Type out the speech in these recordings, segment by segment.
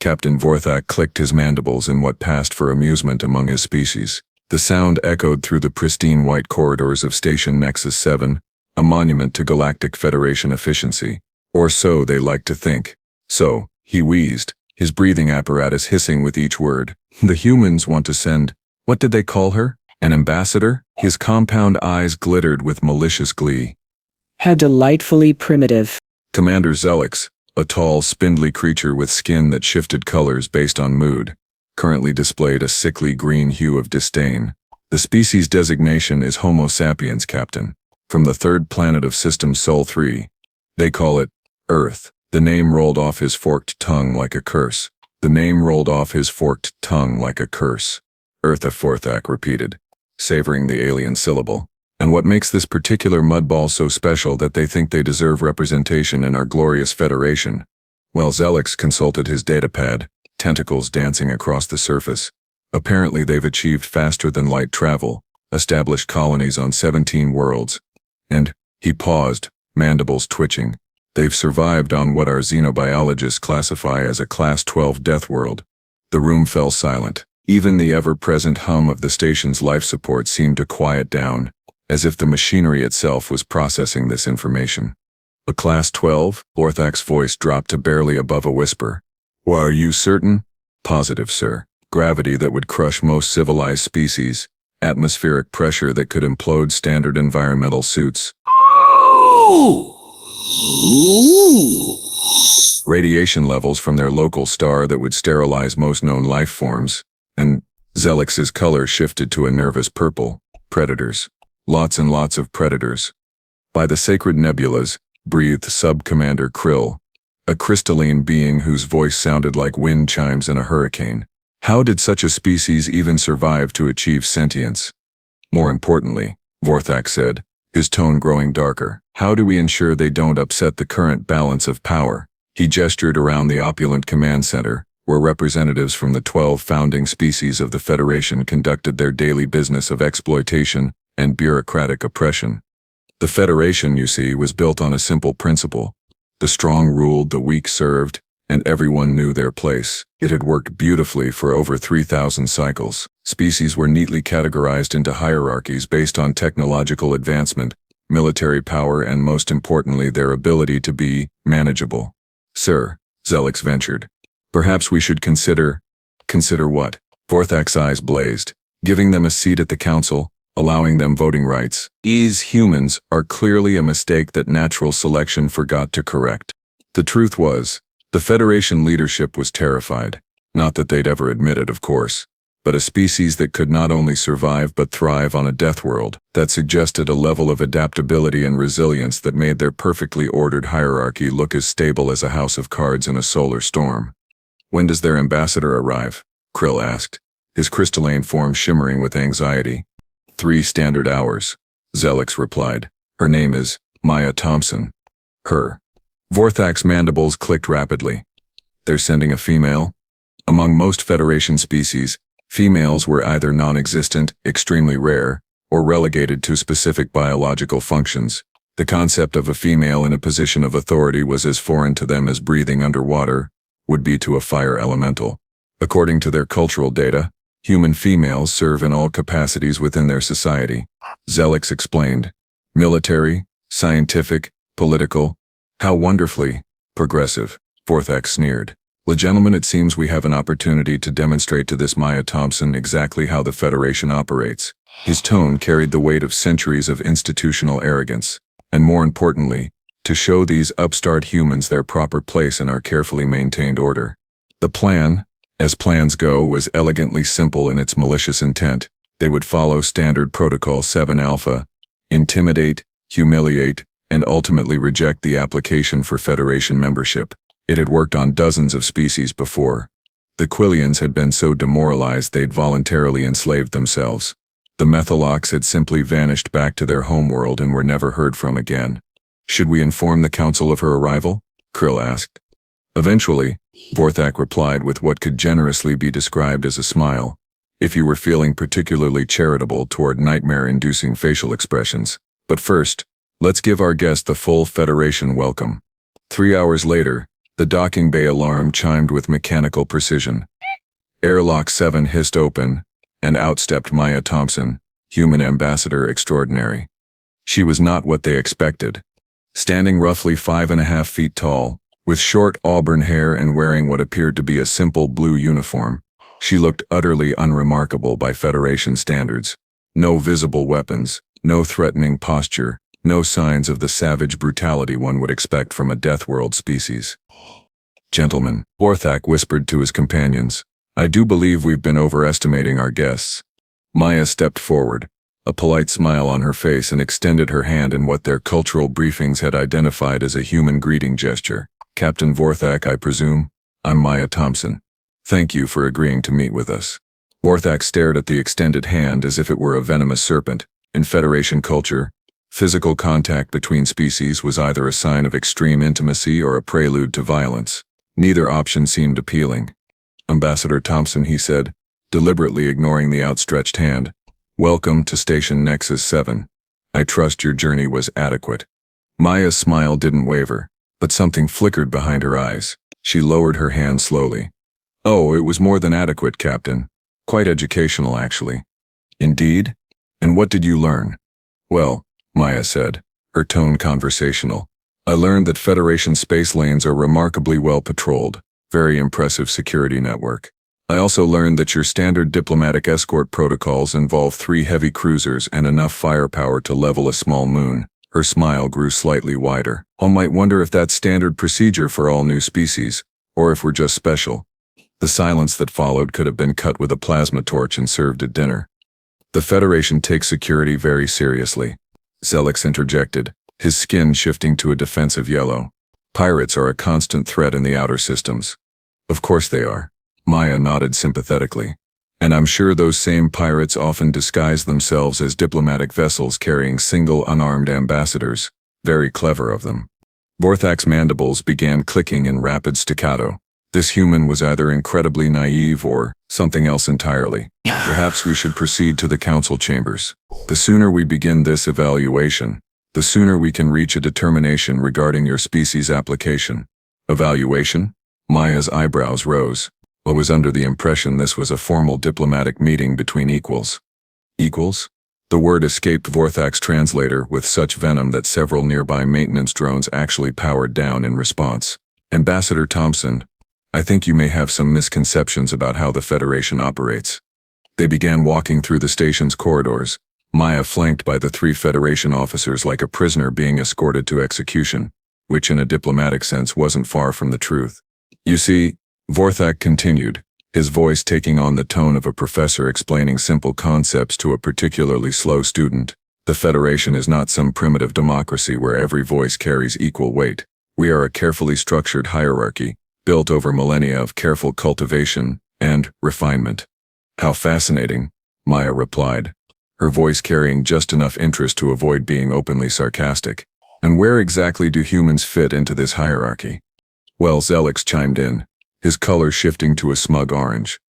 Captain Vorthak clicked his mandibles in what passed for amusement among his species. The sound echoed through the pristine white corridors of Station Nexus 7, a monument to Galactic Federation efficiency. Or so they liked to think. So, he wheezed, his breathing apparatus hissing with each word. The humans want to send, what did they call her? An ambassador? His compound eyes glittered with malicious glee. How delightfully primitive. Commander Zelix, a tall, spindly creature with skin that shifted colors based on mood, currently displayed a sickly green hue of disdain. The species designation is Homo sapiens, Captain, from the third planet of System Sol 3. They call it Earth. The name rolled off his forked tongue like a curse. The name rolled off his forked tongue like a curse. Earth, Vorthak repeated, savoring the alien syllable. And what makes this particular mudball so special that they think they deserve representation in our glorious federation? Well, Zelix consulted his datapad, tentacles dancing across the surface. Apparently they've achieved faster-than-light travel, established colonies on 17 worlds. And, he paused, mandibles twitching. They've survived on what our xenobiologists classify as a Class-12 Deathworld. The room fell silent. Even the ever-present hum of the station's life support seemed to quiet down, as if the machinery itself was processing this information. A Class-12? Vorthak's voice dropped to barely above a whisper. Well, are you certain? Positive, sir. Gravity that would crush most civilized species. Atmospheric pressure that could implode standard environmental suits. Radiation levels from their local star that would sterilize most known life forms. And Zelix's color shifted to a nervous purple. Predators. Lots and lots of predators. By the sacred nebulas, breathed Sub-Commander Krill, a crystalline being whose voice sounded like wind chimes in a hurricane. How did such a species even survive to achieve sentience? More importantly, Vorthak said, his tone growing darker, how do we ensure they don't upset the current balance of power? He gestured around the opulent command center, where representatives from the 12 founding species of the Federation conducted their daily business of exploitation and bureaucratic oppression. The Federation, you see, was built on a simple principle. The strong ruled, the weak served, and everyone knew their place. It had worked beautifully for over 3,000 cycles. Species were neatly categorized into hierarchies based on technological advancement, military power, and most importantly, their ability to be manageable. Sir, Zelix ventured. Perhaps we should consider what? Vorthak's eyes blazed. Giving them a seat at the council, allowing them voting rights. These humans are clearly a mistake that natural selection forgot to correct. The truth was, the Federation leadership was terrified. Not that they'd ever admit it, of course, but a species that could not only survive but thrive on a death world that suggested a level of adaptability and resilience that made their perfectly ordered hierarchy look as stable as a house of cards in a solar storm. When does their ambassador arrive? Krill asked, his crystalline form shimmering with anxiety. 3 standard hours, Zelix replied. Her name is Maya Thompson. Her. Vorthak's mandibles clicked rapidly. They're sending a female? Among most Federation species, females were either non-existent, extremely rare, or relegated to specific biological functions. The concept of a female in a position of authority was as foreign to them as breathing underwater would be to a fire elemental. According to their cultural data, human females serve in all capacities within their society. Zelix explained. Military, scientific, political. How wonderfully progressive, Vorthak sneered. Well, gentlemen, it seems we have an opportunity to demonstrate to this Maya Thompson exactly how the Federation operates. His tone carried the weight of centuries of institutional arrogance, and more importantly, to show these upstart humans their proper place in our carefully maintained order. The plan, as plans go, was elegantly simple in its malicious intent. They would follow standard Protocol 7 Alpha, intimidate, humiliate, and ultimately reject the application for Federation membership. It had worked on dozens of species before. The Quillians had been so demoralized they'd voluntarily enslaved themselves. The Methalox had simply vanished back to their homeworld and were never heard from again. Should we inform the Council of her arrival? Krill asked. Eventually, Vorthak replied with what could generously be described as a smile, if you were feeling particularly charitable toward nightmare-inducing facial expressions. But first, let's give our guest the full Federation welcome. 3 hours later, The docking bay alarm chimed with mechanical precision. Airlock 7 hissed open, and out stepped Maya Thompson, human ambassador extraordinary. She was not what they expected. Standing roughly 5.5 feet tall, with short auburn hair and wearing what appeared to be a simple blue uniform, she looked utterly unremarkable by Federation standards. No visible weapons, no threatening posture, no signs of the savage brutality one would expect from a Deathworld species. "Gentlemen," Vorthak whispered to his companions, "I do believe we've been overestimating our guests." Maya stepped forward, a polite smile on her face, and extended her hand in what their cultural briefings had identified as a human greeting gesture. "Captain Vorthak, I presume? I'm Maya Thompson. Thank you for agreeing to meet with us." Vorthak stared at the extended hand as if it were a venomous serpent. In Federation culture, physical contact between species was either a sign of extreme intimacy or a prelude to violence. Neither option seemed appealing. "Ambassador Thompson," he said, deliberately ignoring the outstretched hand, "welcome to Station Nexus 7. I trust your journey was adequate." Maya's smile didn't waver, but something flickered behind her eyes. She lowered her hand slowly. "Oh, it was more than adequate, Captain. Quite educational, actually." "Indeed? And what did you learn?" "Well," Maya said, her tone conversational, "I learned that Federation space lanes are remarkably well patrolled, very impressive security network. I also learned that your standard diplomatic escort protocols involve 3 heavy cruisers and enough firepower to level a small moon." Her smile grew slightly wider. "One might wonder if that's standard procedure for all new species, or if we're just special." The silence that followed could have been cut with a plasma torch and served at dinner. "The Federation takes security very seriously," Zelix interjected, his skin shifting to a defensive yellow. "Pirates are a constant threat in the outer systems." "Of course they are," Maya nodded sympathetically. "And I'm sure those same pirates often disguise themselves as diplomatic vessels carrying single unarmed ambassadors. Very clever of them." Vorthak's mandibles began clicking in rapid staccato. This human was either incredibly naive or something else entirely. "Perhaps we should proceed to the council chambers. The sooner we begin this evaluation, the sooner we can reach a determination regarding your species application." "Evaluation?" Maya's eyebrows rose. I was under the impression this was a formal diplomatic meeting between equals. "Equals?" The word escaped Vorthak's translator with such venom that several nearby maintenance drones actually powered down in response. "Ambassador Thompson, I think you may have some misconceptions about how the Federation operates." They began walking through the station's corridors, Maya flanked by the 3 Federation officers like a prisoner being escorted to execution, which in a diplomatic sense wasn't far from the truth. "You see," Vorthak continued, his voice taking on the tone of a professor explaining simple concepts to a particularly slow student, "the Federation is not some primitive democracy where every voice carries equal weight. We are a carefully structured hierarchy, built over millennia of careful cultivation and refinement." "How fascinating," Maya replied, her voice carrying just enough interest to avoid being openly sarcastic. "And where exactly do humans fit into this hierarchy?" "Well," Zelix chimed in, his color shifting to a smug orange.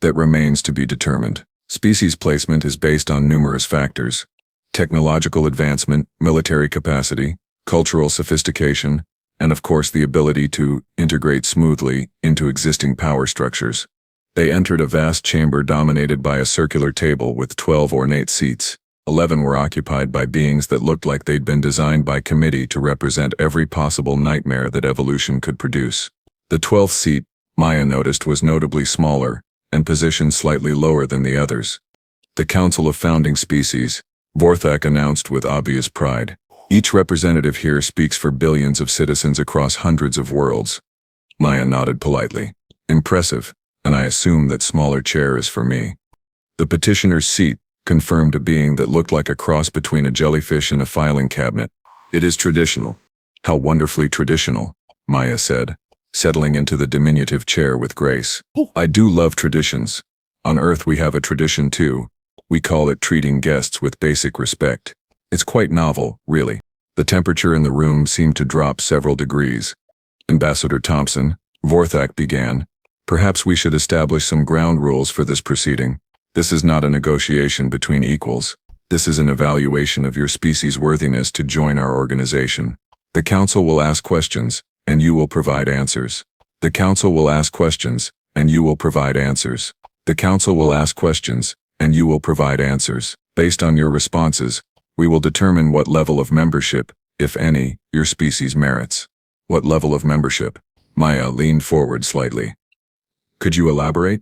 "That remains to be determined. Species placement is based on numerous factors: technological advancement, military capacity, cultural sophistication, and of course the ability to integrate smoothly into existing power structures." They entered a vast chamber dominated by a circular table with 12 ornate seats. 11 were occupied by beings that looked like they'd been designed by committee to represent every possible nightmare that evolution could produce. The 12th seat, Maya noticed, was notably smaller and positioned slightly lower than the others. "The Council of Founding Species," Vorthak announced with obvious pride. "Each representative here speaks for billions of citizens across hundreds of worlds." Maya nodded politely. "Impressive, and I assume that smaller chair is for me." The petitioner's seat confirmed a being that looked like a cross between a jellyfish and a filing cabinet. "It is traditional." "How wonderfully traditional," Maya said, settling into the diminutive chair with grace. "I do love traditions. On Earth we have a tradition too. We call it treating guests with basic respect. It's quite novel, really." The temperature in the room seemed to drop several degrees. "Ambassador Thompson," Vorthak began, "perhaps we should establish some ground rules for this proceeding. This is not a negotiation between equals. This is an evaluation of your species' worthiness to join our organization. The Council will ask questions, and you will provide answers. The Council will ask questions, and you will provide answers. The Council will ask questions, and you will provide answers. Based on your responses, we will determine what level of membership, if any, your species merits. What level of membership? Maya leaned forward slightly. Could you elaborate?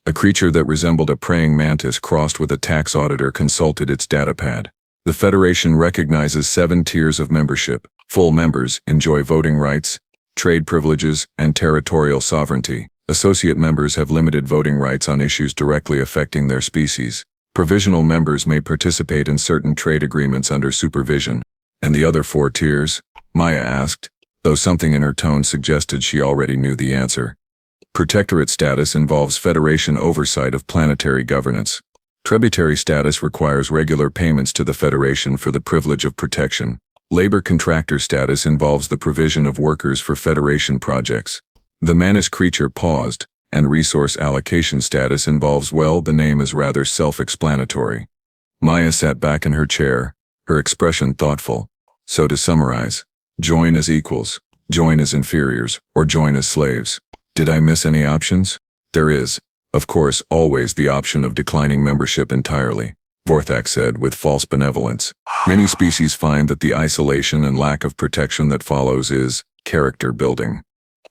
A creature that resembled a praying mantis crossed with a tax auditor consulted its datapad. The Federation recognizes 7 tiers of membership. Full members enjoy voting rights, trade privileges, and territorial sovereignty. Associate members have limited voting rights on issues directly affecting their species. Provisional members may participate in certain trade agreements under supervision. And the other 4 tiers? Maya asked, though something in her tone suggested she already knew the answer. Protectorate status involves Federation oversight of planetary governance. Tributary status requires regular payments to the Federation for the privilege of protection. Labor contractor status involves the provision of workers for Federation projects. The Manus creature paused, and resource allocation status involves, well, the name is rather self-explanatory. Maya sat back in her chair, her expression thoughtful. So to summarize, join as equals, join as inferiors, or join as slaves. Did I miss any options? There is, of course, always the option of declining membership entirely, Vorthak said with false benevolence. Many species find that the isolation and lack of protection that follows is character building.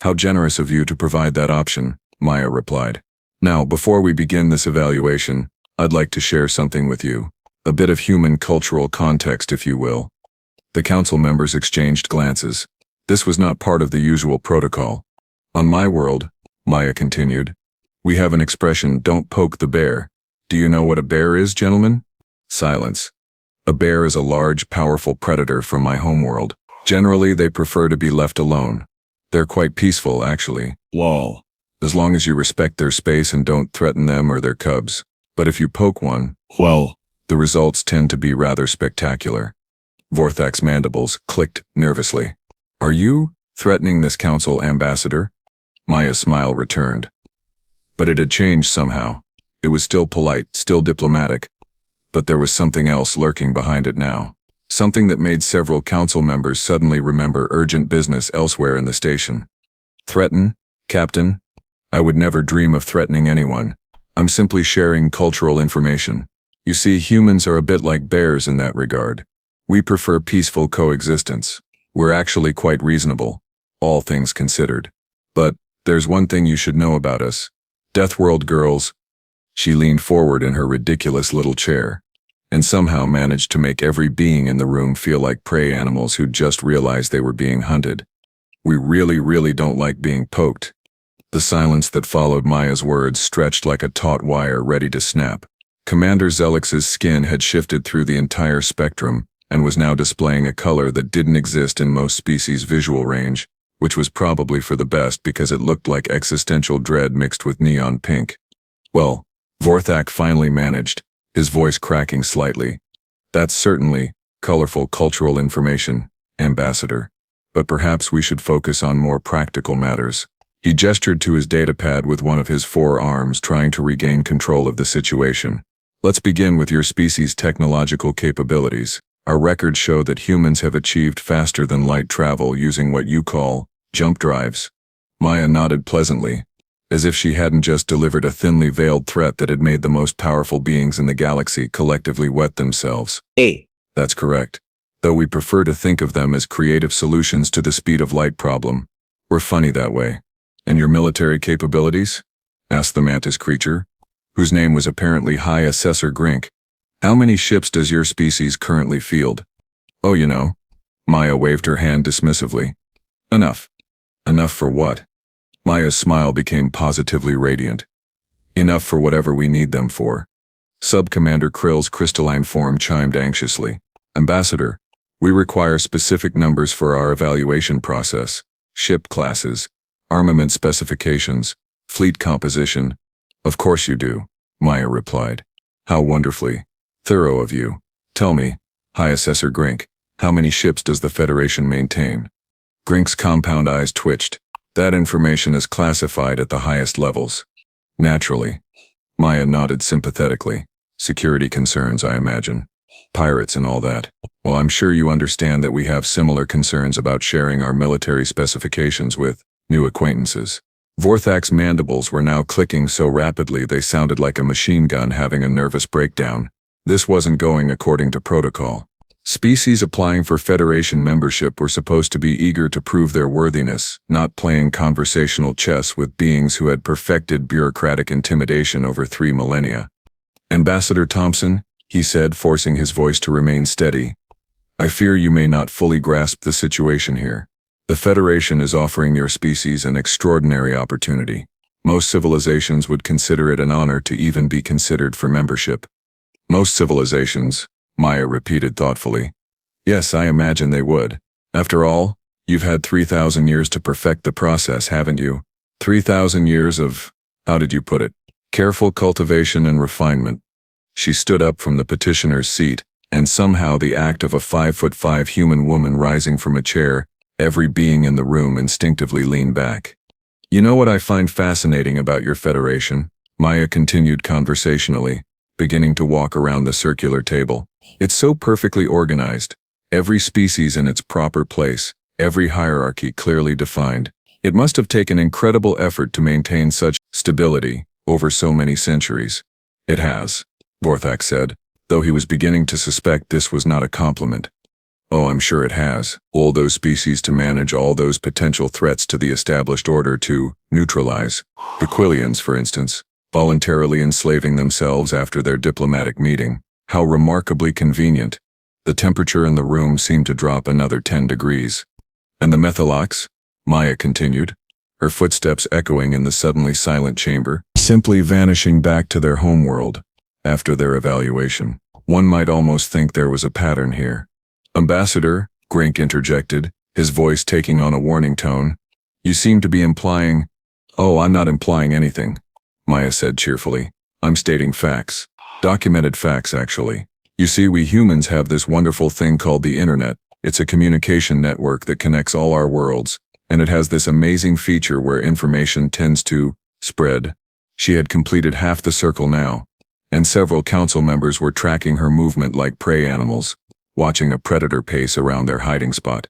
How generous of you to provide that option, Maya replied. Now, before we begin this evaluation, I'd like to share something with you. A bit of human cultural context, if you will. The council members exchanged glances. This was not part of the usual protocol. On my world, Maya continued, we have an expression, don't poke the bear. Do you know what a bear is, gentlemen? Silence. A bear is a large, powerful predator from my homeworld. Generally, they prefer to be left alone. They're quite peaceful, actually. Lol. As long as you respect their space and don't threaten them or their cubs. But if you poke one, well, the results tend to be rather spectacular. Vorthak's mandibles clicked nervously. Are you threatening this council, ambassador? Maya's smile returned. But it had changed somehow. It was still polite, still diplomatic. But there was something else lurking behind it now. Something that made several council members suddenly remember urgent business elsewhere in the station. Threaten, Captain? I would never dream of threatening anyone. I'm simply sharing cultural information. You see, humans are a bit like bears in that regard. We prefer peaceful coexistence. We're actually quite reasonable, all things considered. But there's one thing you should know about us. Deathworld girls. She leaned forward in her ridiculous little chair, and somehow managed to make every being in the room feel like prey animals who'd just realized they were being hunted. We really don't like being poked. The silence that followed Maya's words stretched like a taut wire ready to snap. Commander Zelix's skin had shifted through the entire spectrum and was now displaying a color that didn't exist in most species' visual range, which was probably for the best because it looked like existential dread mixed with neon pink. Well, Vorthak finally managed, his voice cracking slightly. That's certainly colorful cultural information, Ambassador. But perhaps we should focus on more practical matters. He gestured to his datapad with one of his 4 arms, trying to regain control of the situation. Let's begin with your species' technological capabilities. Our records show that humans have achieved faster than light travel using what you call jump drives. Maya nodded pleasantly, as if she hadn't just delivered a thinly veiled threat that had made the most powerful beings in the galaxy collectively wet themselves. That's correct. Though we prefer to think of them as creative solutions to the speed of light problem. We're funny that way. And your military capabilities? Asked the mantis creature, whose name was apparently High Assessor Grink. How many ships does your species currently field? Oh, you know. Maya waved her hand dismissively. Enough. Enough for what? Maya's smile became positively radiant. Enough for whatever we need them for. Sub-Commander Krill's crystalline form chimed anxiously. Ambassador, we require specific numbers for our evaluation process. Ship classes, armament specifications, fleet composition. Of course you do, Maya replied. How wonderfully thorough of you. Tell me, High Assessor Grink, how many ships does the Federation maintain? Grink's compound eyes twitched. That information is classified at the highest levels. Naturally. Maya nodded sympathetically. Security concerns, I imagine. Pirates and all that. Well, I'm sure you understand that we have similar concerns about sharing our military specifications with new acquaintances. Vorthak's mandibles were now clicking so rapidly they sounded like a machine gun having a nervous breakdown. This wasn't going according to protocol. Species applying for Federation membership were supposed to be eager to prove their worthiness, not playing conversational chess with beings who had perfected bureaucratic intimidation over 3 millennia. "Ambassador Thompson," he said, forcing his voice to remain steady, "I fear you may not fully grasp the situation here. The Federation is offering your species an extraordinary opportunity. Most civilizations would consider it an honor to even be considered for membership." "Most civilizations," Maya repeated thoughtfully. "Yes, I imagine they would. After all, you've had 3,000 years to perfect the process, haven't you? 3,000 years of, how did you put it, careful cultivation and refinement." She stood up from the petitioner's seat, and somehow the act of a 5'5" human woman rising from a chair, every being in the room instinctively leaned back. "You know what I find fascinating about your Federation?" Maya continued conversationally, beginning to walk around the circular table. "It's so perfectly organized. Every species in its proper place, every hierarchy clearly defined. It must have taken incredible effort to maintain such stability over so many centuries." "It has," Vorthak said, though he was beginning to suspect this was not a compliment. "Oh, I'm sure it has. All those species to manage all those potential threats to the established order to neutralize. The Quillians, for instance, voluntarily enslaving themselves after their diplomatic meeting. How remarkably convenient." The temperature in the room seemed to drop another 10 degrees. "And the Methalox?" Maya continued, her footsteps echoing in the suddenly silent chamber, "simply vanishing back to their homeworld after their evaluation. One might almost think there was a pattern here." "Ambassador," Grink interjected, his voice taking on a warning tone, "you seem to be implying—" "Oh, I'm not implying anything," Maya said cheerfully. "I'm stating facts. Documented facts, actually. You see, we humans have this wonderful thing called the Internet. It's a communication network that connects all our worlds, and it has this amazing feature where information tends to spread." She had completed half the circle now, and several council members were tracking her movement like prey animals, watching a predator pace around their hiding spot.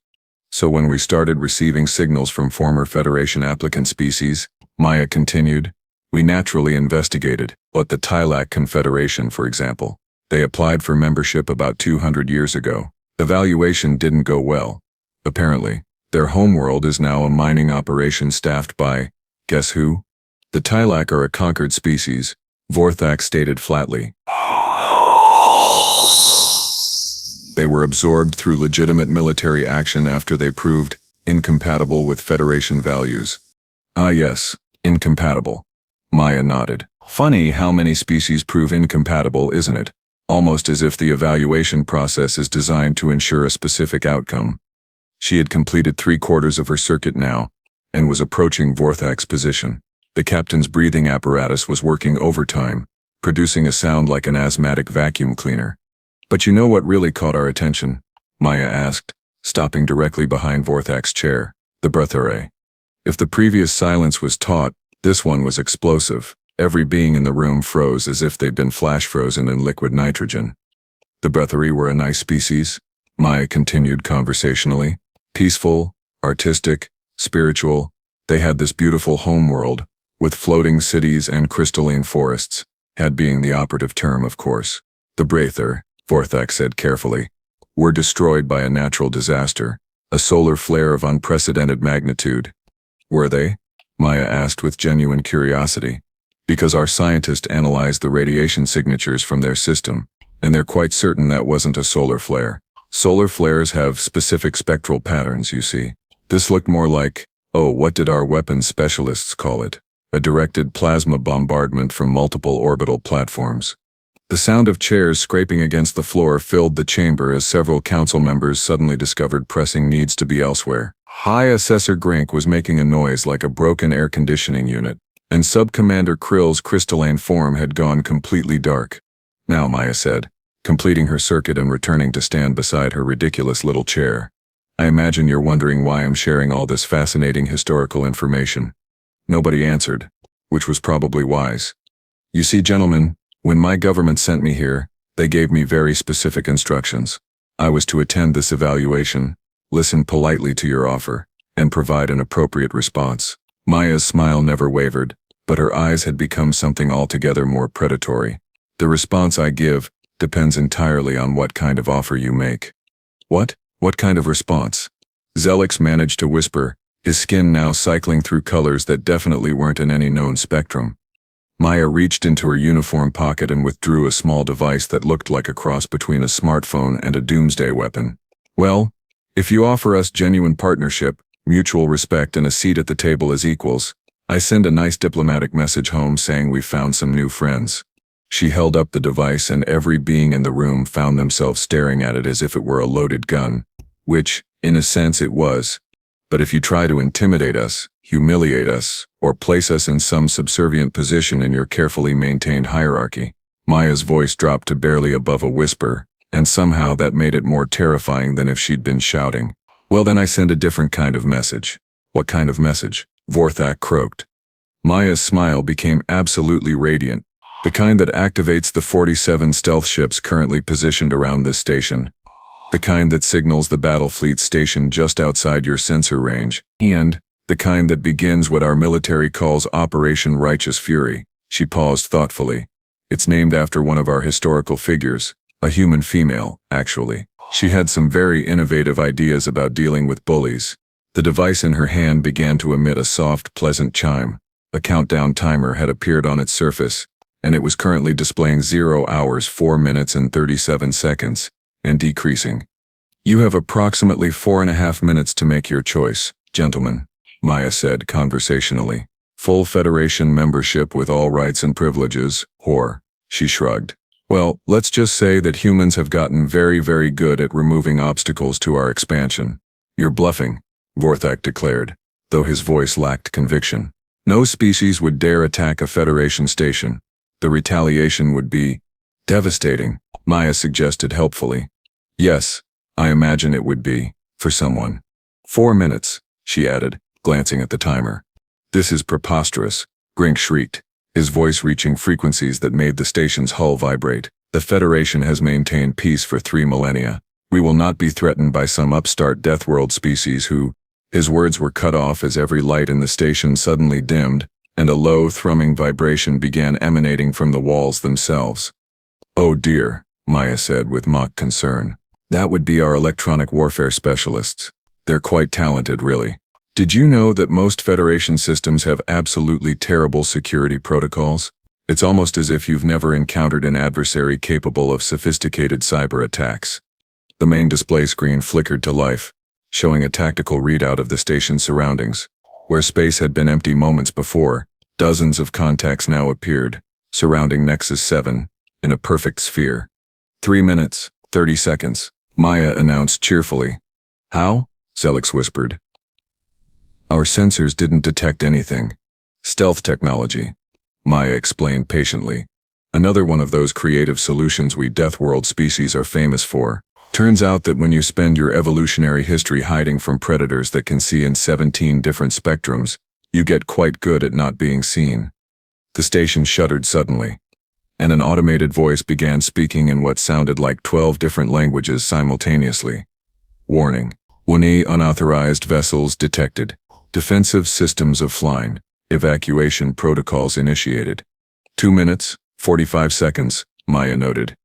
"So when we started receiving signals from former Federation applicant species," Maya continued, "we naturally investigated. But the Tlac Confederation, for example, they applied for membership about 200 years ago. Evaluation didn't go well. Apparently, their homeworld is now a mining operation staffed by, guess who? The Tlac are a conquered species," Vorthak stated flatly. "They were absorbed through legitimate military action after they proved incompatible with Federation values." "Ah yes, incompatible." Maya nodded. "Funny how many species prove incompatible, isn't it? Almost as if the evaluation process is designed to ensure a specific outcome." She had completed 3/4 of her circuit now, and was approaching Vorthak's position. The captain's breathing apparatus was working overtime, producing a sound like an asthmatic vacuum cleaner. "But you know what really caught our attention?" Maya asked, stopping directly behind Vorthak's chair. "The breath array. If the previous silence was taut, this one was explosive. Every being in the room froze as if they'd been flash frozen in liquid nitrogen." "The breathari were a nice species," Maya continued conversationally. "Peaceful, artistic, spiritual. They had this beautiful homeworld, with floating cities and crystalline forests, had being the operative term, of course. The Breather," Vorthak said carefully, "were destroyed by a natural disaster, a solar flare of unprecedented magnitude." "Were they?" Maya asked with genuine curiosity. "Because our scientists analyzed the radiation signatures from their system, and they're quite certain that wasn't a solar flare. Solar flares have specific spectral patterns, you see. This looked more like, oh, what did our weapons specialists call it? A directed plasma bombardment from multiple orbital platforms." The sound of chairs scraping against the floor filled the chamber as several council members suddenly discovered pressing needs to be elsewhere. High Assessor Grink was making a noise like a broken air conditioning unit, and Sub-Commander Krill's crystalline form had gone completely dark. "Now," Maya said, completing her circuit and returning to stand beside her ridiculous little chair, "I imagine you're wondering why I'm sharing all this fascinating historical information." Nobody answered, which was probably wise. "You see, gentlemen, when my government sent me here, they gave me very specific instructions. I was to attend this evaluation, listen politely to your offer, and provide an appropriate response. Maya's smile never wavered, but her eyes had become something altogether more predatory. The response I give depends entirely on what kind of offer you make. What? What kind of response? Zelix managed to whisper, his skin now cycling through colors that definitely weren't in any known spectrum. Maya reached into her uniform pocket and withdrew a small device that looked like a cross between a smartphone and a doomsday weapon. Well, if you offer us genuine partnership, mutual respect and a seat at the table as equals, I send a nice diplomatic message home saying we've found some new friends. She held up the device and every being in the room found themselves staring at it as if it were a loaded gun, which, in a sense it was. But if you try to intimidate us, humiliate us, or place us in some subservient position in your carefully maintained hierarchy, Maya's voice dropped to barely above a whisper, and somehow that made it more terrifying than if she'd been shouting. Well then I send a different kind of message. What kind of message? Vorthak croaked. Maya's smile became absolutely radiant, the kind that activates the 47 stealth ships currently positioned around this station. The kind that signals the battle fleet stationed just outside your sensor range, and the kind that begins what our military calls Operation Righteous Fury. She paused thoughtfully. It's named after one of our historical figures, a human female, actually. She had some very innovative ideas about dealing with bullies. The device in her hand began to emit a soft, pleasant chime. A countdown timer had appeared on its surface, and it was currently displaying 0 hours 4 minutes and 37 seconds, and decreasing. You have approximately 4.5 minutes to make your choice, gentlemen, Maya said conversationally. Full Federation membership with all rights and privileges, or, she shrugged. Well, let's just say that humans have gotten very, very good at removing obstacles to our expansion. You're bluffing, Vorthak declared, though his voice lacked conviction. No species would dare attack a Federation station. The retaliation would be devastating, Maya suggested helpfully. Yes, I imagine it would be, for someone. 4 minutes, she added, glancing at the timer. This is preposterous, Grink shrieked, his voice reaching frequencies that made the station's hull vibrate. The Federation has maintained peace for 3 millennia. We will not be threatened by some upstart Deathworld species who— His words were cut off as every light in the station suddenly dimmed, and a low, thrumming vibration began emanating from the walls themselves. Oh dear, Maya said with mock concern. That would be our electronic warfare specialists. They're quite talented, really. Did you know that most Federation systems have absolutely terrible security protocols? It's almost as if you've never encountered an adversary capable of sophisticated cyber attacks. The main display screen flickered to life, showing a tactical readout of the station's surroundings. Where space had been empty moments before, dozens of contacts now appeared, surrounding Nexus 7, in a perfect sphere. 3 minutes, 30 seconds, Maya announced cheerfully. How? Zelix whispered. Our sensors didn't detect anything. Stealth technology, Maya explained patiently. Another one of those creative solutions we Deathworld species are famous for. Turns out that when you spend your evolutionary history hiding from predators that can see in 17 different spectrums, you get quite good at not being seen. The station shuddered suddenly, and an automated voice began speaking in what sounded like 12 different languages simultaneously. Warning. 1E unauthorized vessels detected. Defensive systems offline. Evacuation protocols initiated. 2 minutes, 45 seconds, Maya noted.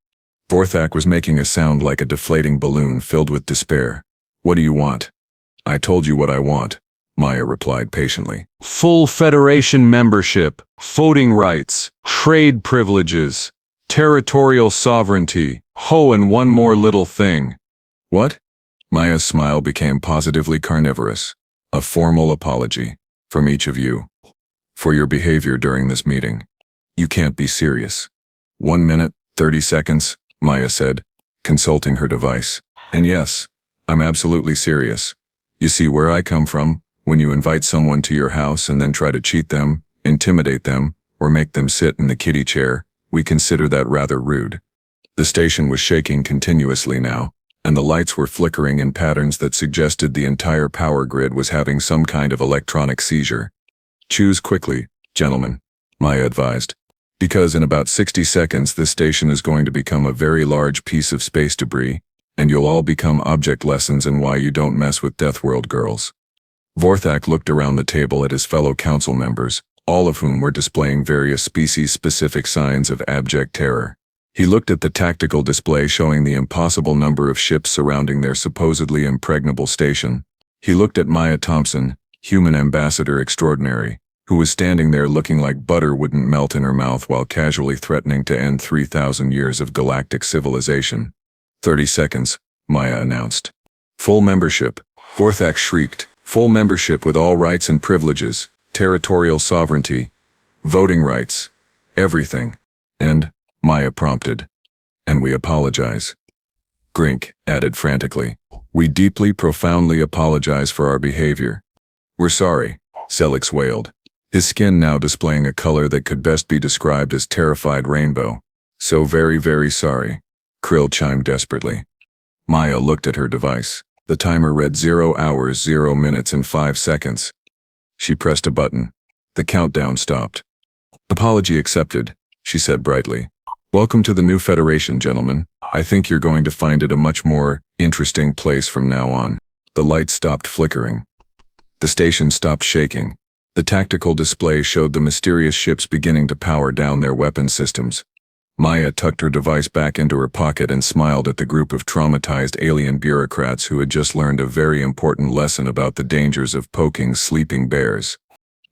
Vorthak was making a sound like a deflating balloon filled with despair. What do you want? I told you what I want, Maya replied patiently. Full Federation membership, voting rights, trade privileges, territorial sovereignty, and one more little thing. What? Maya's smile became positively carnivorous. A formal apology, from each of you, for your behavior during this meeting. You can't be serious. 1 minute, 30 seconds, Maya said, consulting her device. And yes, I'm absolutely serious. You see where I come from, when you invite someone to your house and then try to cheat them, intimidate them, or make them sit in the kiddie chair, we consider that rather rude. The station was shaking continuously now, and the lights were flickering in patterns that suggested the entire power grid was having some kind of electronic seizure. Choose quickly, gentlemen, Maya advised. Because in about 60 seconds this station is going to become a very large piece of space debris, and you'll all become object lessons in why you don't mess with Deathworld girls. Vorthak looked around the table at his fellow council members, all of whom were displaying various species-specific signs of abject terror. He looked at the tactical display showing the impossible number of ships surrounding their supposedly impregnable station. He looked at Maya Thompson, human ambassador extraordinary, who was standing there looking like butter wouldn't melt in her mouth while casually threatening to end 3,000 years of galactic civilization. 30 seconds, Maya announced. Full membership, Vorthak shrieked. Full membership with all rights and privileges, territorial sovereignty, voting rights, everything. And, Maya prompted. And we apologize. Grink added frantically. We deeply, profoundly apologize for our behavior. We're sorry, Zelix wailed, his skin now displaying a color that could best be described as terrified rainbow. So very, very sorry, Krill chimed desperately. Maya looked at her device. The timer read 0 hours, 0 minutes and 5 seconds. She pressed a button. The countdown stopped. Apology accepted, she said brightly. Welcome to the new Federation, gentlemen. I think you're going to find it a much more interesting place from now on. The lights stopped flickering. The station stopped shaking. The tactical display showed the mysterious ships beginning to power down their weapon systems. Maya tucked her device back into her pocket and smiled at the group of traumatized alien bureaucrats who had just learned a very important lesson about the dangers of poking sleeping bears.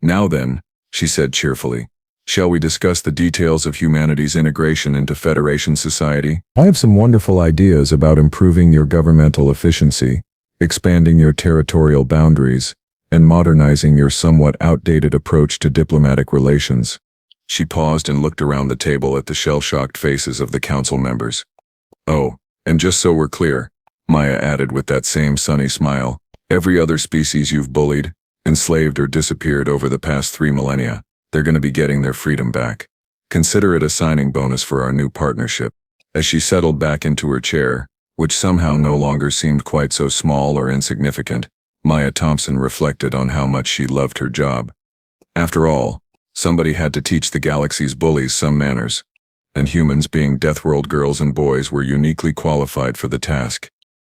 Now then, she said cheerfully, shall we discuss the details of humanity's integration into Federation society? I have some wonderful ideas about improving your governmental efficiency, expanding your territorial boundaries, and modernizing your somewhat outdated approach to diplomatic relations. She paused and looked around the table at the shell-shocked faces of the council members. Oh, and just so we're clear, Maya added with that same sunny smile, every other species you've bullied, enslaved or disappeared over the past 3 millennia, they're going to be getting their freedom back. Consider it a signing bonus for our new partnership. As she settled back into her chair, which somehow no longer seemed quite so small or insignificant, Maya Thompson reflected on how much she loved her job. After all, somebody had to teach the galaxy's bullies some manners, and humans being Deathworld girls and boys were uniquely qualified for the task.